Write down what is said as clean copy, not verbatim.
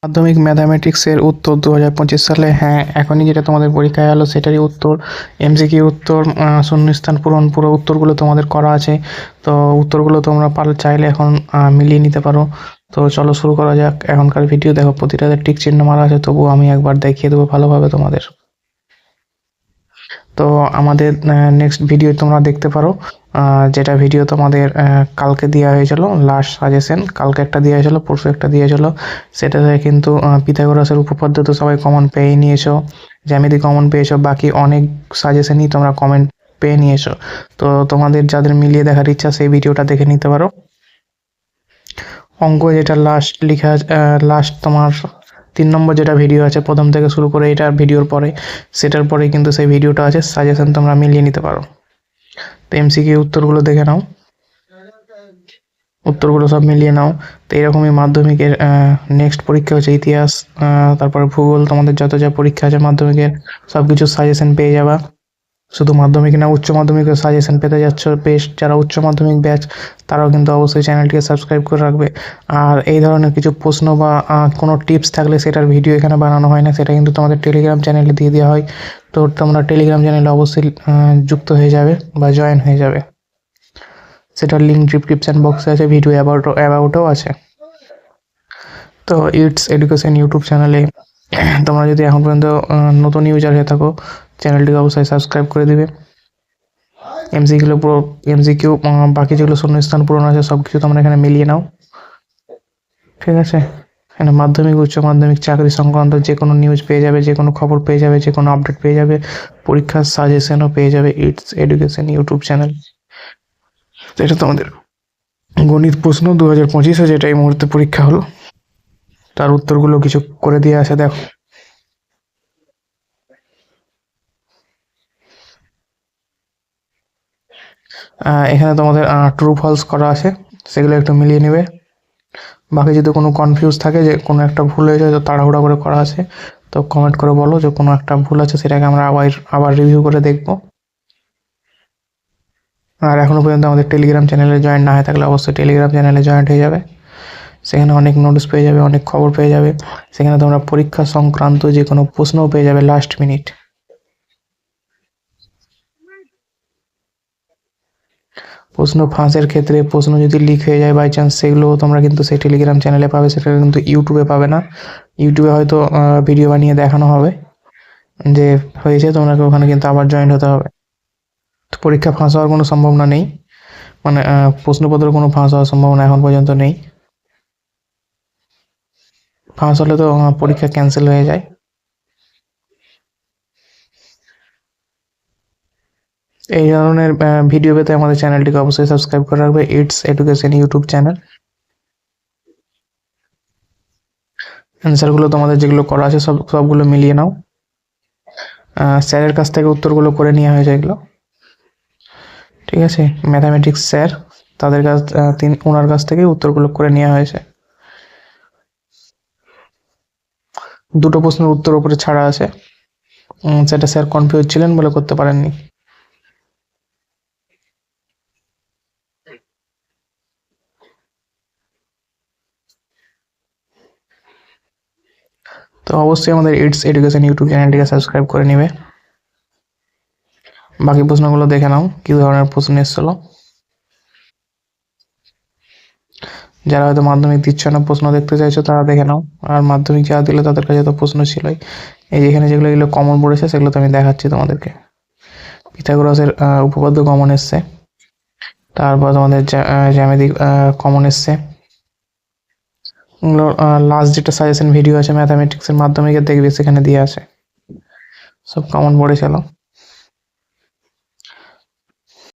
মাধ্যমিক ম্যাথামেটিক্সের উত্তর 2025 সালে। হ্যাঁ, এখনই যেটা তোমাদের পরীক্ষায় এলো সেটারই উত্তর, এমসিকিউ উত্তর, শূন্যস্থান পূরণ, পুরো উত্তরগুলো তোমাদের করা আছে। তো উত্তরগুলো তোমরা চাইলে এখন মিলিয়ে নিতে পারো। তো চলো শুরু করা যাক। এখনকার ভিডিও দেখো, প্রতিটাতে টিক চিহ্ন মারা আছে, তবুও আমি একবার দেখিয়ে দেবো ভালোভাবে তোমাদের। তো আমাদের নেক্সট ভিডিও তোমরা দেখতে পারো, যেটা ভিডিও তোমাদের কালকে দেওয়া হয়েছিল, লাস্ট সাজেশন কালকে একটা দেওয়া হয়েছিল, পরশু একটা দেওয়া হয়েছিল। সেটাতে কিন্তু পিথাগোরাসের উপপাদ্য তো সবাই কমন পেয়ে নিয়েছো, জ্যামিতি কমন পেয়েছো, বাকি অনেক সাজেশনই তোমরা কমেন্ট পেয়ে নিয়েছো। তো তোমাদের যাদের মিলিয়ে দেখার ইচ্ছা সেই ভিডিওটা দেখে নিতে পারো। অঙ্ক যেটা লাস্ট লেখা, লাস্ট তোমার 3 নম্বর যেটা ভিডিও আছে, প্রথম থেকে শুরু করে এটার ভিডিওর পরে, সেটার পরে কিন্তু সেই ভিডিওটা আছে, সাজেশন তোমরা মিলিয়ে নিতে পারো। তো এমসিকিউ উত্তরগুলো দেখে নাও, উত্তরগুলো সব মিলিয়ে নাও। তো এরকমই মাধ্যমিকের নেক্সট পরীক্ষা হচ্ছে ইতিহাস, তারপরে ভূগোল, তোমাদের যত যা পরীক্ষা আছে মাধ্যমিকের সব কিছু সাজেশন পেয়ে যাবা। শুধু মাধ্যমিক না, উচ্চ মাধ্যমিকের সাজেশন পেতে যাচ্ছ বেশ, যারা উচ্চ মাধ্যমিক ব্যাচ তারাও কিন্তু অবশ্যই চ্যানেলটিকে সাবস্ক্রাইব করে রাখবে। আর এই ধরনের কিছু প্রশ্ন বা কোনো টিপস থাকলে সেটার ভিডিও এখানে বানানো হয় না, সেটা কিন্তু তোমাদের টেলিগ্রাম চ্যানেলে দিয়ে দেওয়া হয়। তো তোমরা টেলিগ্রাম চ্যানেলে অবশ্যই যুক্ত হয়ে যাবে বা জয়েন হয়ে যাবে। সেটার লিঙ্ক ডিসক্রিপশন বক্সে আছে, ভিডিও অ্যাবাউটও আছে। তো ইটস এডুকেশন ইউটিউব চ্যানেলে তোমরা যদি এখন পর্যন্ত নতুন ইউজার হয়ে থাকো, চ্যানেলটিকে অবশ্যই সাবস্ক্রাইব করে দিবে। এমসিকিউ বাকি যেগুলো শূন্যস্থান পূরণ আছে সব কিছু তোমরা এখানে মিলিয়ে নাও, ঠিক আছে। এখানে মাধ্যমিক, উচ্চ মাধ্যমিক, চাকরি সংক্রান্ত যে কোনো নিউজ পেয়ে যাবে, যে কোনো খবর পেয়ে যাবে, যে কোনো আপডেট পেয়ে যাবে, পরীক্ষার সাজেশনও পেয়ে যাবে ইটস এডুকেশন ইউটিউব চ্যানেল। এটা তোমাদের গণিত প্রশ্ন 2025-এ যেটা এই মুহূর্তে পরীক্ষা হলো, তার উত্তরগুলো কিছু করে দিয়ে আছে, দেখো। এখানে তোমাদের ট্রু ফলস করা আছে, সেগুলো একটু মিলিয়ে নেবে। বাকি যদি কোনো কনফিউজ থাকে, যে কোনো একটা ভুল হয়ে যায়, তো তাড়াহুড়া করে করা আছে, তো কমেন্ট করে বলো যে কোনো একটা ভুল আছে, সেটাকে আমরা আবার রিভিউ করে দেখব। আর এখনও পর্যন্ত আমাদের টেলিগ্রাম চ্যানেলে জয়েন না হয়ে থাকলে অবশ্যই টেলিগ্রাম চ্যানেলে জয়েন্ট হয়ে যাবে। সেখানে অনেক নোটিস পেয়ে যাবে, অনেক খবর পেয়ে যাবে। সেখানে তোমরা পরীক্ষা সংক্রান্ত যে কোনো প্রশ্নও পেয়ে যাবে লাস্ট মিনিট। প্রশ্ন ফাঁসের ক্ষেত্রে, প্রশ্ন যদি লিক হয়ে যায় বাই চান্স, সেগুলো তোমরা কিন্তু সেই টেলিগ্রাম চ্যানেলে পাবে, সেটা কিন্তু ইউটিউবে পাবে না। ইউটিউবে হয়তো ভিডিও বানিয়ে দেখানো হবে যে হয়েছে, তোমাকে ওখানে কিন্তু আবার জয়েন হতে হবে। তো পরীক্ষা ফাঁস হওয়ার কোনো সম্ভাবনা নেই, মানে প্রশ্নপত্র কোনো ফাঁস হওয়ার সম্ভাবনা এখন পর্যন্ত নেই। ফাঁস হলে তো পরীক্ষা ক্যান্সেল হয়ে যায়। এই ধরনের ভিডিও পেতে আমাদের চ্যানেলটিকে অবশ্যই সাবস্ক্রাইব করে রাখবে, ইটস এডুকেশন ইউটিউব চ্যানেল। অ্যান্সারগুলো তোমাদের যেগুলো করা আছে সবগুলো মিলিয়ে নাও। স্যারের কাছ থেকে উত্তরগুলো করে নেওয়া হয়েছে এগুলো, ঠিক আছে। ম্যাথামেটিক্স স্যার, তাদের কাছ ওনার কাছ থেকে উত্তরগুলো করে নেওয়া হয়েছে। দুটো প্রশ্নের উত্তর উপরে ছাড়া আছে, সেটা স্যার কনফিউজ ছিলেন বলে করতে পারেননি। তো অবশ্যই আমাদের ইটস এডুকেশন ইউটিউব চ্যানেলটিকে সাবস্ক্রাইব করে নেবে। বাকি প্রশ্নগুলো দেখে নাও কি ধরনের প্রশ্ন এসেছিল। যারা হয়তো মাধ্যমিক দিচ্ছ না, প্রশ্ন দেখতে চাইছো, তারা দেখে নাও। আর মাধ্যমিক যারা দিলে তাদের কাছে তো প্রশ্ন ছিলই। এই যেখানে যেগুলো কমন পড়েছে সেগুলো তো আমি দেখাচ্ছি তোমাদেরকে। পিথাগোরাসের উপপাদ্য কমন এসছে, তারপর তোমাদের জ্যামিতিক কমন এসছে। লাস্ট যেটা সাজেশন ভিডিও আছে ম্যাথামেটিক্সের মাধ্যমিকের, দেখবে সেখানে দিয়ে আছে, সব কমন পড়েছিল।